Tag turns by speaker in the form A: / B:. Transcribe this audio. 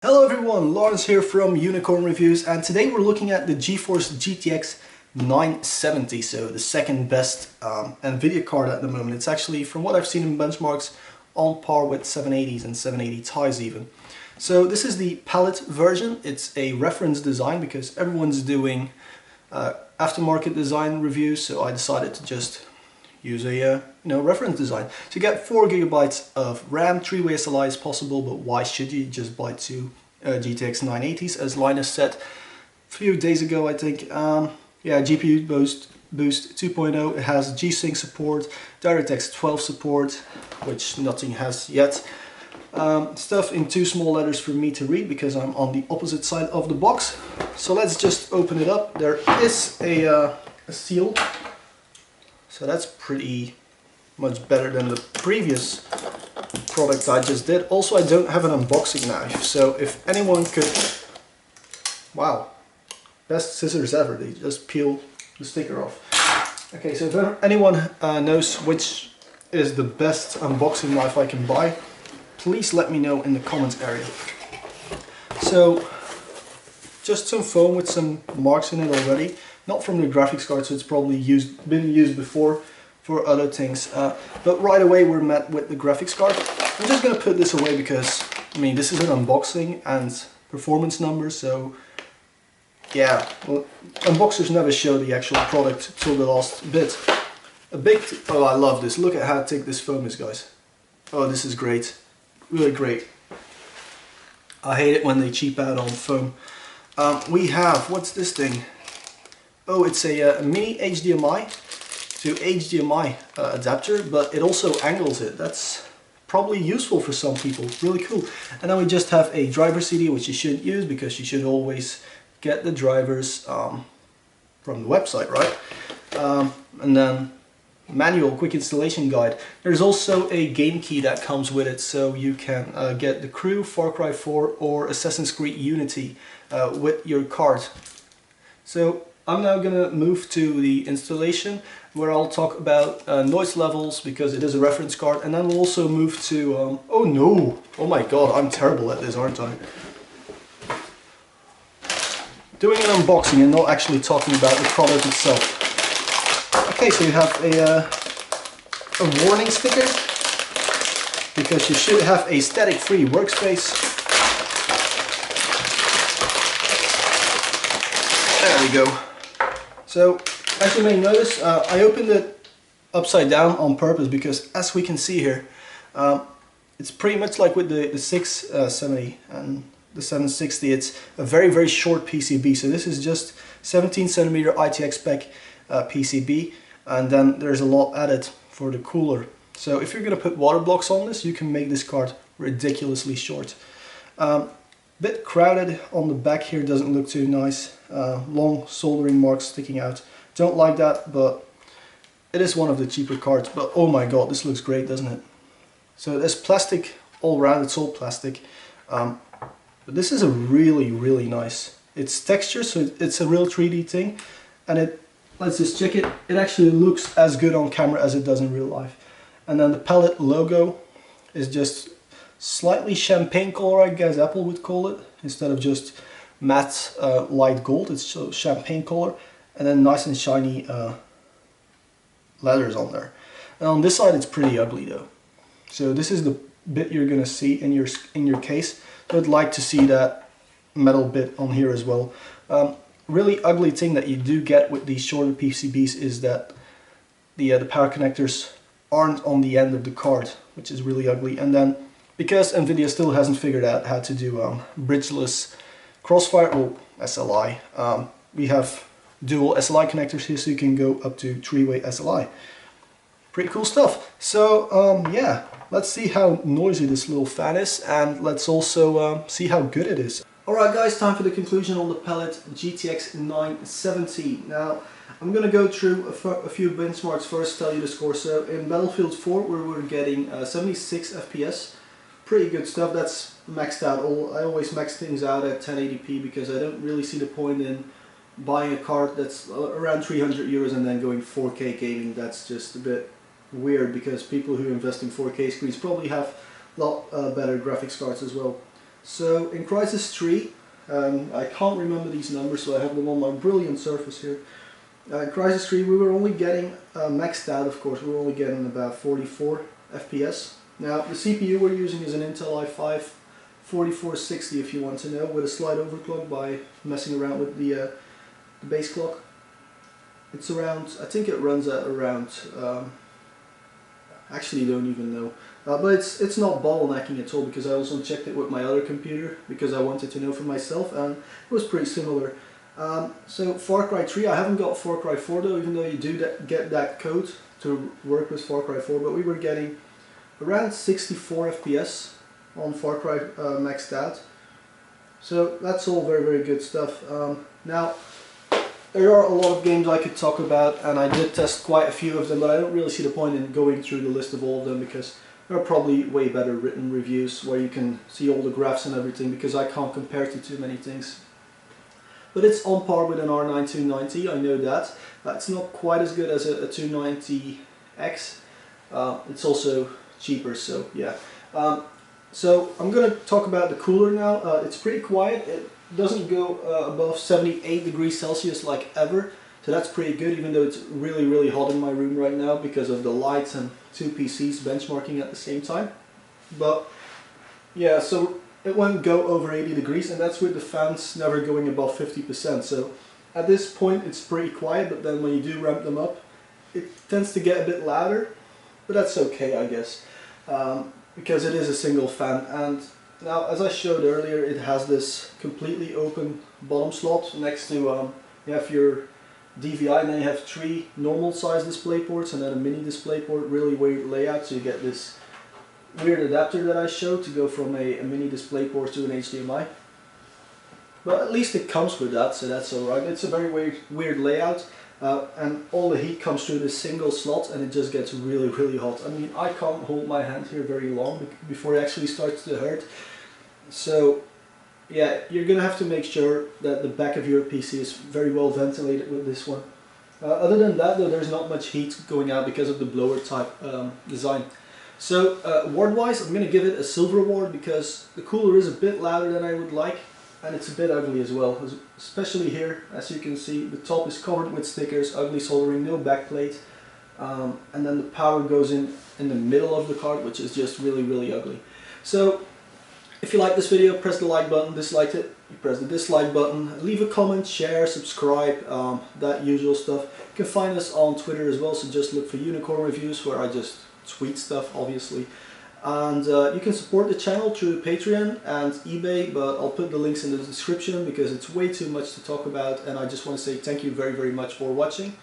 A: Hello everyone, Lawrence here from Unicorn Reviews, and today we're looking at the GeForce GTX 970, so the second best Nvidia card at the moment. It's actually, from what I've seen in benchmarks, on par with 780s and 780 Ti's even. So this is the Palit version. It's a reference design because everyone's doing aftermarket design reviews, so I decided to just use a reference design. To get 4 GB of RAM, 3-way SLI is possible, but why should you just buy two GTX 980s, as Linus said a few days ago, I think. Yeah, GPU boost 2.0, it has G-Sync support, DirectX 12 support, which nothing has yet. Stuff in too small letters for me to read because I'm on the opposite side of the box. So let's just open it up. There is a seal. So that's pretty much better than the previous product I just did. Also, I don't have an unboxing knife, so if anyone could... Wow, best scissors ever, they just peel the sticker off. Okay, so if anyone knows which is the best unboxing knife I can buy, please let me know in the comments area. So, just some foam with some marks in it already. Not from the graphics card, so it's probably been used before for other things. But right away we're met with the graphics card. I'm just going to put this away because, I mean, this is an unboxing and performance numbers, so yeah, well, unboxers never show the actual product till the last bit. Oh, I love this. Look at how thick this foam is, guys. Oh, this is great. Really great. I hate it when they cheap out on foam. We have, what's this thing? Oh, it's a mini HDMI to HDMI adapter, but it also angles it. That's probably useful for some people. Really cool. And then we just have a driver CD, which you shouldn't use because you should always get the drivers from the website, right? And then manual quick installation guide. There's also a game key that comes with it, so you can get the Crew, Far Cry 4 or Assassin's Creed Unity with your card. So I'm now going to move to the installation, where I'll talk about noise levels because it is a reference card, and then we'll also move to oh no, oh my god, I'm terrible at this, aren't I? Doing an unboxing and not actually talking about the product itself. Okay, so you have a warning sticker because you should have a static-free workspace. There we go. So, as you may notice, I opened it upside down on purpose because, as we can see here, it's pretty much like with the 670 and the 760. It's a very short PCB. So this is just 17cm ITX spec PCB, and then there's a lot added for the cooler. So if you're going to put water blocks on this, you can make this card ridiculously short. Bit crowded on the back here, doesn't look too nice. Long soldering marks sticking out. Don't like that, but it is one of the cheaper cards. But oh my god, this looks great, doesn't it? So there's plastic all around, it's all plastic. But this is a really nice. It's texture, so it's a real 3D thing. And let's just check it. It actually looks as good on camera as it does in real life. And then the Palit logo is just slightly champagne color, I guess Apple would call it, instead of just matte light gold. It's champagne color, and then nice and shiny letters on there. And on this side it's pretty ugly though. So this is the bit you're gonna see in your case. So I'd like to see that metal bit on here as well. Really ugly thing that you do get with these shorter PCBs is that the power connectors aren't on the end of the card, which is really ugly. And then, because Nvidia still hasn't figured out how to do bridgeless crossfire or SLI, we have dual SLI connectors here, so you can go up to 3-way SLI. Pretty cool stuff. So yeah, let's see how noisy this little fan is, and let's also see how good it is. Alright guys, time for the conclusion on the Palit GTX 970. Now, I'm going to go through a few benchmarks first, tell you the score. So in Battlefield 4 we were getting 76 FPS. Pretty good stuff. That's maxed out. I always max things out at 1080p because I don't really see the point in buying a card that's around 300 euros and then going 4K gaming. That's just a bit weird because people who invest in 4K screens probably have a lot better graphics cards as well. So in Crysis 3, I can't remember these numbers, so I have them on my brilliant surface here. In Crysis 3 we were only getting, maxed out of course, we were only getting about 44 FPS. Now the CPU we're using is an Intel i5 4460 if you want to know, with a slight overclock by messing around with the base clock. It's around, I think it runs at around, actually don't even know, but it's not bottlenecking at all, because I also checked it with my other computer because I wanted to know for myself, and it was pretty similar. So Far Cry 3, I haven't got Far Cry 4 though, even though you do get that code to work with Far Cry 4, but we were getting around 64 FPS on Far Cry maxed out. So that's all very, very good stuff. Now, there are a lot of games I could talk about, and I did test quite a few of them, but I don't really see the point in going through the list of all of them, because there are probably way better written reviews where you can see all the graphs and everything, because I can't compare to too many things. But it's on par with an R9 290, I know that. It's not quite as good as a 290X. It's also cheaper, so yeah. So I'm going to talk about the cooler now. It's pretty quiet. It doesn't go above 78 degrees Celsius like ever, so that's pretty good, even though it's really, really hot in my room right now because of the lights and two PCs benchmarking at the same time. But yeah, so it won't go over 80 degrees, and that's with the fans never going above 50%. So at this point it's pretty quiet, but then when you do ramp them up, it tends to get a bit louder, but that's okay, I guess, because it is a single fan. And now, as I showed earlier, it has this completely open bottom slot next to, you have your DVI, and then you have 3 normal size display ports and then a mini display port. Really weird layout, so you get this weird adapter that I showed to go from a mini display port to an HDMI. But at least it comes with that, so that's alright. It's a very weird layout, and all the heat comes through this single slot, and it just gets really, really hot. I mean, I can't hold my hand here very long before it actually starts to hurt. So yeah, you're gonna have to make sure that the back of your PC is very well ventilated with this one. Other than that though, there's not much heat going out because of the blower type design. So ward wise, I'm gonna give it a silver ward, because the cooler is a bit louder than I would like, and it's a bit ugly as well, especially here. As you can see, the top is covered with stickers, ugly soldering, no backplate, and then the power goes in the middle of the card, which is just really, really ugly. So if you like this video, press the like button. Disliked it, you press the dislike button. Leave a comment, share, subscribe, that usual stuff. You can find us on Twitter as well, so just look for Unicorn Reviews, where I just tweet stuff, obviously. And you can support the channel through Patreon and eBay, but I'll put the links in the description because it's way too much to talk about, and I just want to say thank you very, very much for watching.